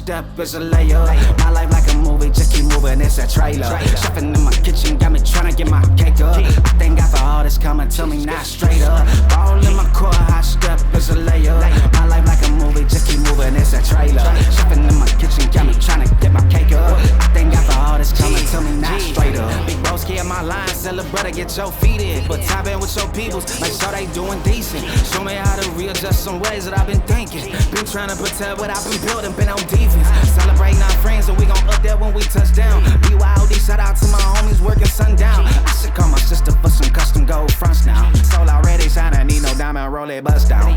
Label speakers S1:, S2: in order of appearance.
S1: step is a layup. My life like a movie, just keep moving, it's a trailer. Chefing in my kitchen, got me tryna get my cake up. I thank God for all this coming to me, not straight up. All in my core, high step is a layup. My life like a movie, just keep moving, it's a trailer. Chefing in my kitchen, got me tryna get my cake up. I thank God for all this coming to me, not straight up. Big bro scared my lines, tell a brother get your feet in. But tap in with your peoples, make sure they doing decent. Show me how to readjust some ways that I've been thinking. Been trying to protect what I've been building, been on defense. Celebrating our friends and we gon' up there when we touch down. BYOD, shout out to my homies working sundown. I should call my sister for some custom gold fronts now. Soul already shining, need no diamond, roll it bust down.